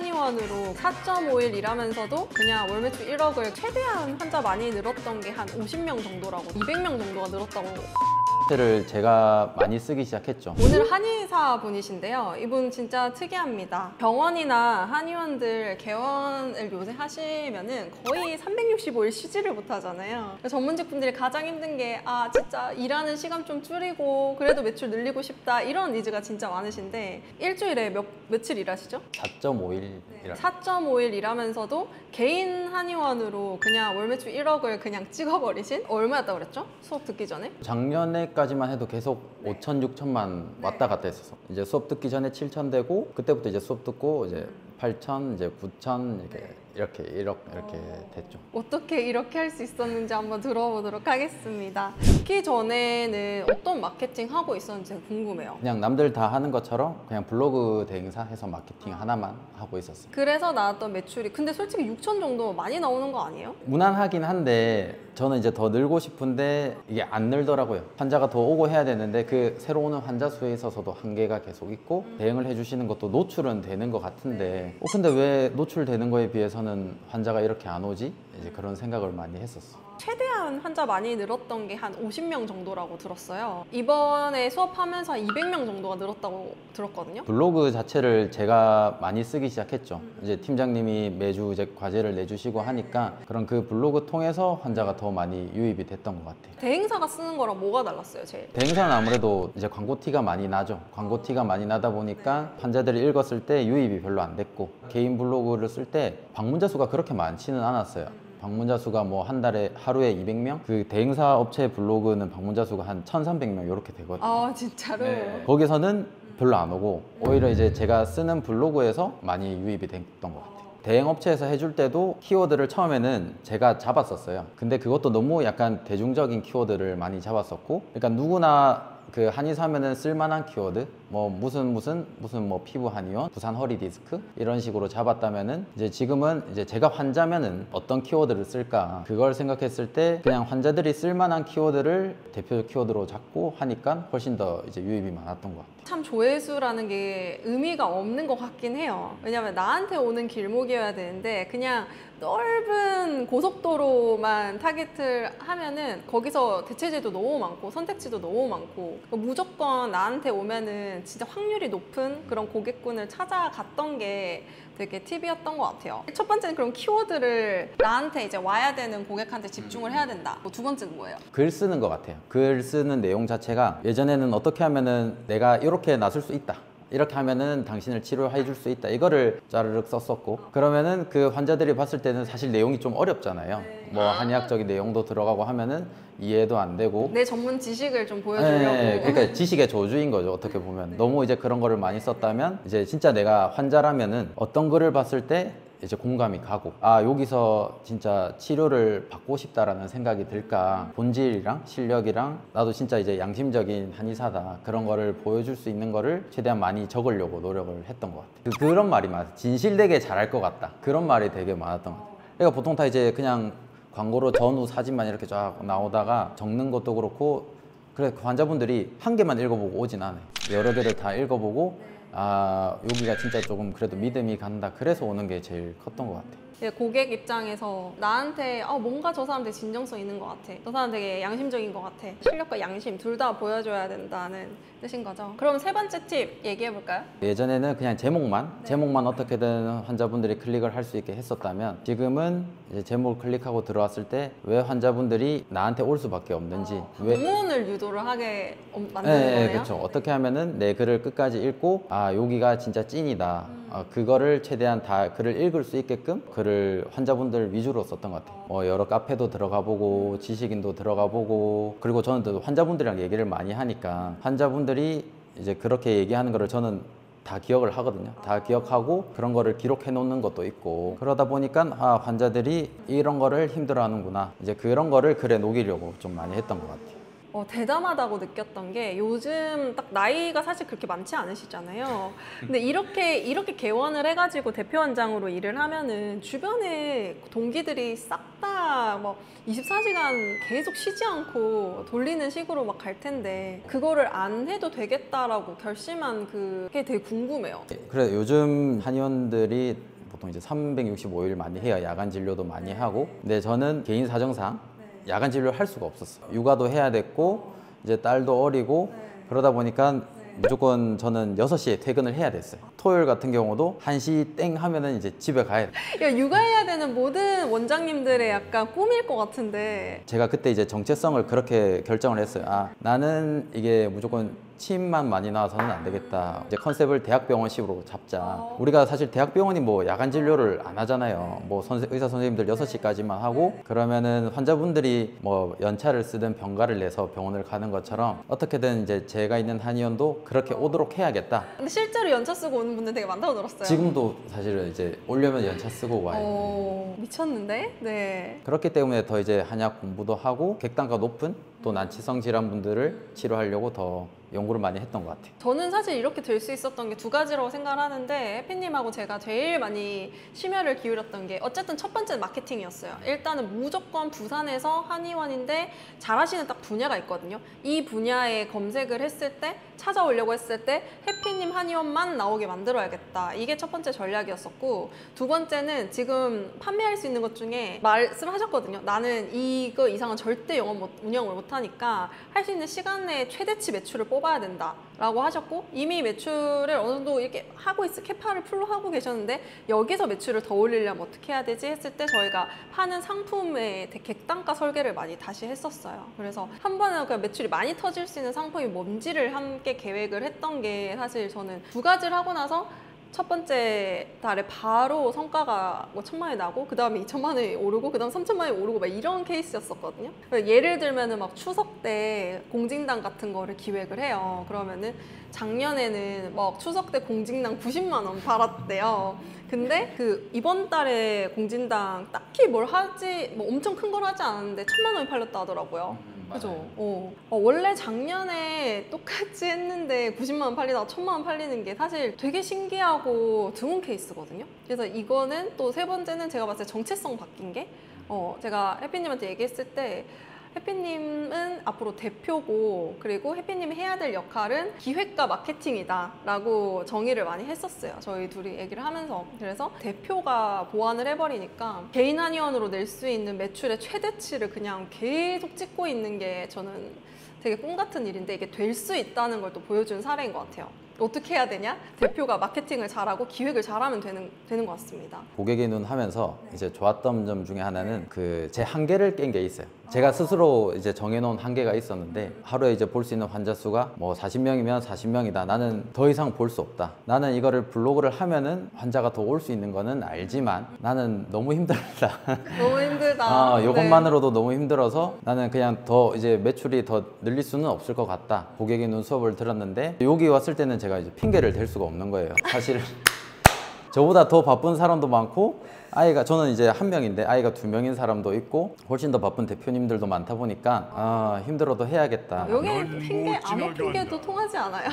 한의원으로 4.5일 일하면서도 그냥 월 매출 1억을 최대한 환자 많이 늘었던 게 한 50명 정도라고, 200명 정도가 늘었다고. 를 제가 많이 쓰기 시작했죠. 오늘 한의사 분이신데요. 이분 진짜 특이합니다. 병원이나 한의원들 개원을 요새 하시면은 거의 365일 쉬지를 못하잖아요. 전문직 분들이 가장 힘든 게 진짜 일하는 시간 좀 줄이고 그래도 매출 늘리고 싶다 이런 니즈가 진짜 많으신데 일주일에 며칠 일하시죠? 4.5일 4.5일 일하면서도 개인 한의원으로 그냥 월 매출 1억을 그냥 찍어버리신? 얼마였다고 그랬죠? 수업 듣기 전에? 작년에까지만 해도 계속 5천, 6천만 왔다 갔다 했었어. 이제 수업 듣기 전에 7천 되고 그때부터 이제 수업 듣고 이제 8천, 이제 9천 이렇게 1억 이렇게 됐죠. 어떻게 이렇게 할 수 있었는지 한번 들어보도록 하겠습니다. 듣기 전에는 어떤 마케팅 하고 있었는지 궁금해요. 그냥 남들 다 하는 것처럼 그냥 블로그 대행사 해서 마케팅 하나만 하고 있었어요. 그래서 나왔던 매출이 근데 솔직히 6천 정도 많이 나오는 거 아니에요? 무난하긴 한데 저는 이제 더 늘고 싶은데 이게 안 늘더라고요. 환자가 더 오고 해야 되는데 그 새로 오는 환자 수에 있어서도 한계가 계속 있고 대응을 해주시는 것도 노출은 되는 것 같은데 근데 왜 노출되는 거에 비해서는 환자가 이렇게 안 오지? 이제 그런 생각을 많이 했었어. 최대한 환자 많이 늘었던 게 한 50명 정도라고 들었어요. 이번에 수업하면서 200명 정도가 늘었다고 들었거든요. 블로그 자체를 제가 많이 쓰기 시작했죠. 이제 팀장님이 매주 이제 과제를 내주시고 하니까 그런 그 블로그 통해서 환자가 더 많이 유입이 됐던 것 같아요. 대행사가 쓰는 거랑 뭐가 달랐어요, 제일? 대행사는 아무래도 이제 광고 티가 많이 나죠. 광고 티가 많이 나다 보니까 환자들이 읽었을 때 유입이 별로 안 됐고 개인 블로그를 쓸 때 방문자 수가 그렇게 많지는 않았어요. 방문자 수가 뭐 한 달에 하루에 200명? 그 대행사 업체 블로그는 방문자 수가 한 1,300명 이렇게 되거든요. 아, 진짜로? 네. 거기서는 별로 안 오고 오히려 이제 제가 쓰는 블로그에서 많이 유입이 됐던 것 같아요. 대행업체에서 해줄 때도 키워드를 처음에는 제가 잡았었어요. 근데 그것도 너무 약간 대중적인 키워드를 많이 잡았었고 그러니까 누구나 그 한의사 하면은 쓸만한 키워드 뭐 무슨 뭐 피부 한의원, 부산 허리 디스크 이런 식으로 잡았다면은 이제 지금은 이제 제가 환자면은 어떤 키워드를 쓸까 그걸 생각했을 때 그냥 환자들이 쓸만한 키워드를 대표 키워드로 잡고 하니까 훨씬 더 이제 유입이 많았던 것 같아요. 참 조회수라는 게 의미가 없는 것 같긴 해요. 왜냐면 나한테 오는 길목이어야 되는데 그냥 넓은 고속도로만 타겟을 하면은 거기서 대체제도 너무 많고 선택지도 너무 많고 무조건 나한테 오면은 진짜 확률이 높은 그런 고객군을 찾아갔던 게 되게 팁이었던 것 같아요. 첫 번째는 그럼 키워드를 나한테 이제 와야 되는 고객한테 집중을 해야 된다. 두 번째는 뭐예요? 글 쓰는 것 같아요. 글 쓰는 내용 자체가 예전에는 어떻게 하면은 내가 이렇게 나설 수 있다. 이렇게 하면은 당신을 치료해 줄 수 있다. 이거를 짜르륵 썼었고 그러면은 그 환자들이 봤을 때는 사실 내용이 좀 어렵잖아요. 뭐 한의학적인 내용도 들어가고 하면은 이해도 안 되고 내 전문 지식을 좀 보여주려고. 네, 그러니까 지식의 저주인 거죠. 어떻게 보면 너무 이제 그런 거를 많이 썼다면 이제 진짜 내가 환자라면은 어떤 글을 봤을 때 이제 공감이 가고 여기서 진짜 치료를 받고 싶다라는 생각이 들까 본질이랑 실력이랑 나도 진짜 이제 양심적인 한의사다 그런 거를 보여줄 수 있는 거를 최대한 많이 적으려고 노력을 했던 것 같아요. 그런 말이 많아요. 진실되게 잘할 것 같다 그런 말이 되게 많았던 것 같아요. 그러니까 보통 다 이제 그냥 광고로 전후 사진만 이렇게 쫙 나오다가 적는 것도 그렇고 그래 그 환자분들이 한 개만 읽어보고 오진 않아요. 여러 개를 다 읽어보고 여기가 진짜 조금 그래도 믿음이 간다 그래서 오는 게 제일 컸던 것 같아요. 고객 입장에서 나한테 뭔가 저 사람 되게 진정성 있는 것 같아, 저 사람 되게 양심적인 것 같아, 실력과 양심 둘 다 보여줘야 된다는 뜻인 거죠. 그럼 세 번째 팁 얘기해 볼까요? 예전에는 그냥 제목만 어떻게든 환자분들이 클릭을 할 수 있게 했었다면 지금은 이제 제목을 클릭하고 들어왔을 때 왜 환자분들이 나한테 올 수밖에 없는지 왜 방문을 유도를 하게 만드는 거네요. 그렇죠. 어떻게 하면은 내 글을 끝까지 읽고 여기가 진짜 찐이다. 그거를 최대한 다 글을 읽을 수 있게끔 글을 환자분들 위주로 썼던 것 같아요. 뭐 여러 카페도 들어가 보고 지식인도 들어가 보고 그리고 저는 또 환자분들이랑 얘기를 많이 하니까 환자분들이 이제 그렇게 얘기하는 거를 저는 다 기억을 하거든요. 다 기억하고 그런 거를 기록해 놓는 것도 있고 그러다 보니까 환자들이 이런 거를 힘들어 하는구나 이제 그런 거를 글에 녹이려고 좀 많이 했던 것 같아요. 대담하다고 느꼈던 게 요즘 딱 나이가 사실 그렇게 많지 않으시잖아요. 근데 이렇게 개원을 해가지고 대표원장으로 일을 하면은 주변에 동기들이 싹 다 뭐 24시간 계속 쉬지 않고 돌리는 식으로 막 갈 텐데 그거를 안 해도 되겠다라고 결심한 그게 되게 궁금해요. 그래 요즘 한의원들이 보통 이제 365일 많이 해요. 야간 진료도 많이 하고. 근데 저는 개인 사정상 야간 진료를 할 수가 없었어요. 육아도 해야 됐고 이제 딸도 어리고 그러다 보니까 무조건 저는 6시에 퇴근을 해야 됐어요. 토요일 같은 경우도 1시 땡 하면은 이제 집에 가야 돼. 야, 육아해야 되는 모든 원장님들의 약간 꿈일 것 같은데. 제가 그때 이제 정체성을 그렇게 결정을 했어요. 아, 나는 이게 무조건 침만 많이 나와서는 안 되겠다. 이제 컨셉을 대학병원식으로 잡자. 우리가 사실 대학병원이 뭐 야간 진료를 안 하잖아요. 뭐 의사 선생님들 6시까지만 하고 그러면은 환자분들이 뭐 연차를 쓰든 병가를 내서 병원을 가는 것처럼 어떻게든 이제 제가 있는 한의원도 그렇게 오도록 해야겠다. 근데 실제로 연차 쓰고 오는 분들 되게 많다고 들었어요. 지금도 사실은 이제 오려면 연차 쓰고 와요. 미쳤는데? 네. 그렇기 때문에 더 이제 한약 공부도 하고 객단가 높은 또 난치성 질환 분들을 치료하려고 더 연구를 많이 했던 것 같아요. 저는 사실 이렇게 될 수 있었던 게 2가지라고 생각을 하는데 해피님하고 제가 제일 많이 심혈을 기울였던 게 어쨌든 첫 번째는 마케팅이었어요. 일단은 무조건 부산에서 한의원인데 잘하시는 딱 분야가 있거든요. 이 분야에 검색을 했을 때 찾아오려고 했을 때 해피님 한의원만 나오게 만들어야겠다. 이게 첫 번째 전략이었었고 2번째는 지금 판매할 수 있는 것 중에 말씀하셨거든요. 나는 이거 이상은 절대 운영을 못하니까 할 수 있는 시간 내에 최대치 매출을 뽑아야 된다 라고 하셨고 이미 매출을 어느 정도 이렇게 하고 캐파를 풀로 하고 계셨는데 여기서 매출을 더 올리려면 어떻게 해야 되지 했을 때 저희가 파는 상품의 객단가 설계를 많이 다시 했었어요. 그래서 한 번은 그냥 매출이 많이 터질 수 있는 상품이 뭔지를 함께 계획을 했던 게 사실 저는 2가지를 하고 나서 첫 번째 달에 바로 성과가 뭐 1,000만 원이 나고 그 다음에 2,000만 원이 오르고 그 다음 3,000만 원이 오르고 막 이런 케이스였었거든요. 예를 들면은 막 추석 때 공진당 같은 거를 기획을 해요. 그러면은 작년에는 막 추석 때 공진당 90만 원 팔았대요. 근데 그 이번 달에 공진당 딱히 뭘 하지 뭐 엄청 큰 걸 하지 않았는데 1,000만 원이 팔렸다 하더라고요. 그죠? 원래 작년에 똑같이 했는데 90만 원 팔리다가 1,000만 원 팔리는 게 사실 되게 신기하고 드문 케이스거든요. 그래서 이거는 또 3번째는 제가 봤을 때 정체성 바뀐 게 제가 해피님한테 얘기했을 때 해피님은 앞으로 대표고 그리고 해피님이 해야 될 역할은 기획과 마케팅이다 라고 정의를 많이 했었어요. 저희 둘이 얘기를 하면서. 그래서 대표가 보완을 해버리니까 개인 한의원으로 낼 수 있는 매출의 최대치를 그냥 계속 찍고 있는 게 저는 되게 꿈 같은 일인데 이게 될 수 있다는 걸 또 보여준 사례인 것 같아요. 어떻게 해야 되냐? 대표가 마케팅을 잘하고 기획을 잘하면 되는 것 같습니다. 고객의 눈 하면서 이제 좋았던 점 중에 하나는 그 제 한계를 깬 게 있어요. 제가 스스로 이제 정해놓은 한계가 있었는데 하루에 이제 볼 수 있는 환자 수가 뭐 40명이면 40명이다. 나는 더 이상 볼 수 없다. 나는 이거를 블로그를 하면은 환자가 더 올 수 있는 거는 알지만 나는 너무 힘들다. 너무 힘들다. 이것만으로도 너무 힘들어서 나는 그냥 더 이제 매출이 더 늘릴 수는 없을 것 같다. 고객의 눈 수업을 들었는데 여기 왔을 때는 제가 이제 핑계를 댈 수가 없는 거예요. 사실 저보다 더 바쁜 사람도 많고 저는 이제 1명인데 아이가 2명인 사람도 있고 훨씬 더 바쁜 대표님들도 많다 보니까 힘들어도 해야겠다. 여기 핑계 아무 핑계도 통하지 않아요.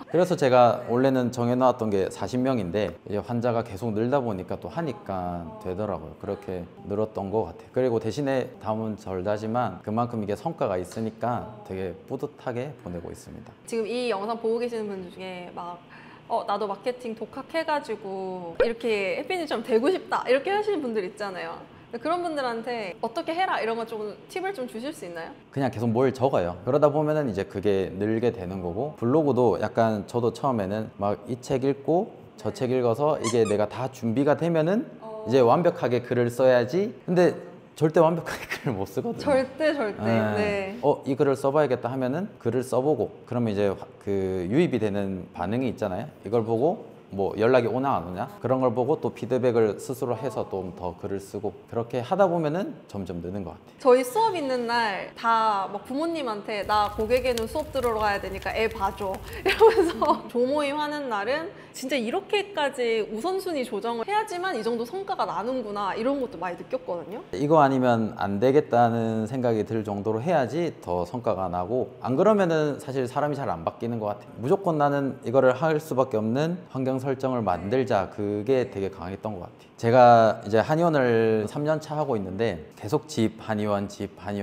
그래서 제가 원래는 정해놓았던 게 40명인데 이제 환자가 계속 늘다 보니까 또 하니까 되더라고요. 그렇게 늘었던 것 같아요. 그리고 대신에 담은 절다지만 그만큼 이게 성과가 있으니까 되게 뿌듯하게 보내고 있습니다. 지금 이 영상 보고 계시는 분들 중에 막 나도 마케팅 독학해가지고 이렇게 해피님처럼 되고 싶다 이렇게 하시는 분들 있잖아요. 그런 분들한테 어떻게 해라 이런 거 좀 팁을 좀 주실 수 있나요? 그냥 계속 뭘 적어요. 그러다 보면은 이제 그게 늘게 되는 거고 블로그도 약간 저도 처음에는 막 이 책 읽고 저 책 읽어서 이게 내가 다 준비가 되면은 이제 완벽하게 글을 써야지. 근데 절대 완벽하게 글을 못 쓰거든요. 절대. 네. 이 글을 써봐야겠다 하면은 글을 써보고 그러면 이제 그 유입이 되는 반응이 있잖아요. 이걸 보고 뭐 연락이 오나 안 오냐 그런 걸 보고 또 피드백을 스스로 해서 좀 더 글을 쓰고 그렇게 하다 보면은 점점 느는 것 같아요. 저희 수업 있는 날 다 막 부모님한테 나 고객에는 수업 들으러 가야 되니까 애 봐줘 이러면서 조모임 하는 날은 진짜 이렇게까지 우선순위 조정을 해야지만 이 정도 성과가 나는구나 이런 것도 많이 느꼈거든요. 이거 아니면 안 되겠다는 생각이 들 정도로 해야지 더 성과가 나고 안 그러면은 사실 사람이 잘 안 바뀌는 것 같아요. 무조건 나는 이거를 할 수밖에 없는 환경 설정을 만들자 그게 되게 강했던 것 같아요. 제가 이제 한의원을 3년 차 하고 있는데 계속 집 한의원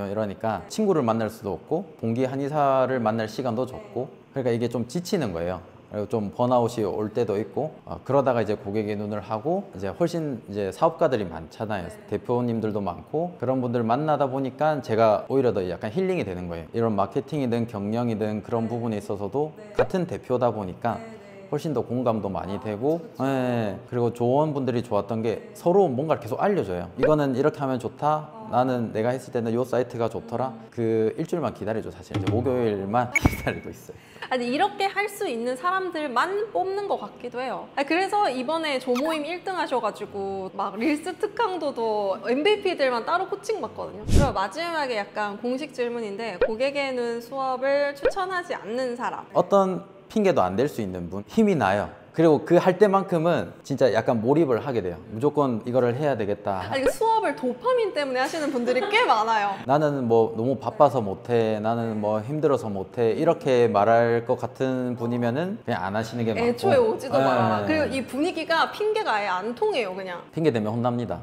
이러니까 친구를 만날 수도 없고 동기 한의사를 만날 시간도 적고 그러니까 이게 좀 지치는 거예요. 그리고 좀 번아웃이 올 때도 있고 그러다가 이제 고객의 눈을 하고 이제 훨씬 이제 사업가들이 많잖아요. 대표님들도 많고 그런 분들 만나다 보니까 제가 오히려 더 약간 힐링이 되는 거예요. 이런 마케팅이든 경영이든 그런 부분에 있어서도 같은 대표다 보니까 훨씬 더 공감도 많이 되고 그리고 조언분들이 좋았던 게 서로 뭔가를 계속 알려줘요. 이거는 이렇게 하면 좋다. 나는 내가 했을 때는 이 사이트가 좋더라. 그 일주일만 기다려줘. 사실 이제 목요일만 기다리고 있어요. 아니 이렇게 할 수 있는 사람들만 뽑는 것 같기도 해요. 그래서 이번에 조모임 1등 하셔가지고 막 릴스 특강도도 MVP들만 따로 코칭 받거든요. 그리고 마지막에 약간 공식 질문인데 고객에는 수업을 추천하지 않는 사람. 어떤 핑계도 안 될 수 있는 분 힘이 나요. 그리고 그 할 때만큼은 진짜 약간 몰입을 하게 돼요. 무조건 이거를 해야 되겠다. 아니 그 수업을 도파민 때문에 하시는 분들이 꽤 많아요. 나는 뭐 너무 바빠서 못해, 나는 뭐 힘들어서 못해 이렇게 말할 것 같은 분이면은 그냥 안 하시는 게 맞고 애초에 오지도 마라. 네. 그리고 이 분위기가 핑계가 아예 안 통해요 그냥. 핑계 대면 혼납니다.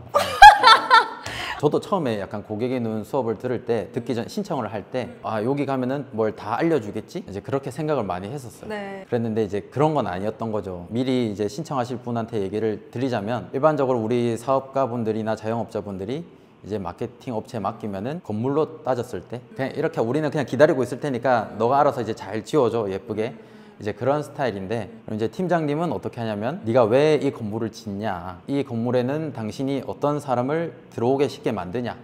저도 처음에 약간 고객의 눈 수업을 들을 때 듣기 전 신청을 할 때 여기 가면은 뭘 다 알려주겠지? 이제 그렇게 생각을 많이 했었어요. 네. 그랬는데 이제 그런 건 아니었던 거죠. 미리 이제 신청하실 분한테 얘기를 드리자면 일반적으로 우리 사업가분들이나 자영업자분들이 이제 마케팅 업체에 맡기면은 건물로 따졌을 때 그냥 이렇게 우리는 그냥 기다리고 있을 테니까 너가 알아서 이제 잘 지어줘 예쁘게 이제 그런 스타일인데 그럼 이제 팀장님은 어떻게 하냐면 네가 왜 이 건물을 짓냐 이 건물에는 당신이 어떤 사람을 들어오게 쉽게 만드냐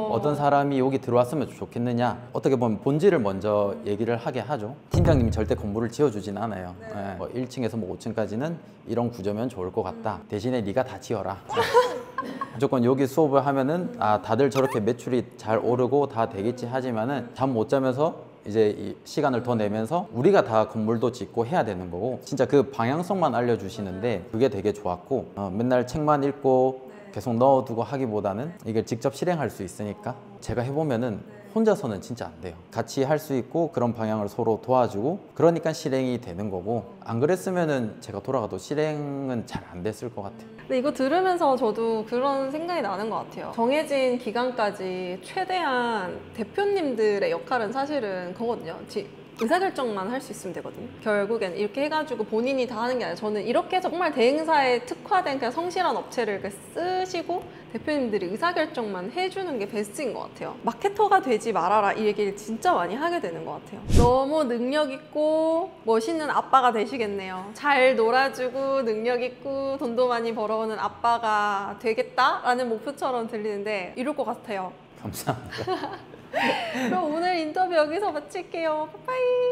어떤 사람이 여기 들어왔으면 좋겠느냐 어떻게 보면 본질을 먼저 얘기를 하게 하죠. 팀장님이 절대 건물을 지어주진 않아요. 네. 뭐 1층에서 뭐 5층까지는 이런 구조면 좋을 것 같다. 대신에 네가 다 지어라. 무조건 여기 수업을 하면은 다들 저렇게 매출이 잘 오르고 다 되겠지 하지만은 잠 못 자면서 이제 이 시간을 더 내면서 우리가 다 건물도 짓고 해야 되는 거고 진짜 그 방향성만 알려주시는데 그게 되게 좋았고 맨날 책만 읽고 계속 넣어두고 하기보다는 이걸 직접 실행할 수 있으니까 제가 해보면은 혼자서는 진짜 안 돼요. 같이 할 수 있고 그런 방향을 서로 도와주고 그러니까 실행이 되는 거고 안 그랬으면은 제가 돌아가도 실행은 잘 안 됐을 것 같아요. 근데 이거 들으면서 저도 그런 생각이 나는 것 같아요. 정해진 기간까지 최대한 대표님들의 역할은 사실은 그거거든요. 의사결정만 할 수 있으면 되거든요. 결국엔 이렇게 해가지고 본인이 다 하는 게 아니라 저는 이렇게 해서 정말 대행사에 특화된 그냥 성실한 업체를 이렇게 쓰시고 대표님들이 의사결정만 해주는 게 베스트인 것 같아요. 마케터가 되지 말아라 이 얘기를 진짜 많이 하게 되는 것 같아요. 너무 능력 있고 멋있는 아빠가 되시겠네요. 잘 놀아주고 능력 있고 돈도 많이 벌어오는 아빠가 되겠다라는 목표처럼 들리는데 이럴 것 같아요. 감사합니다. 그럼 오늘 인터뷰 여기서 마칠게요. 빠이빠이.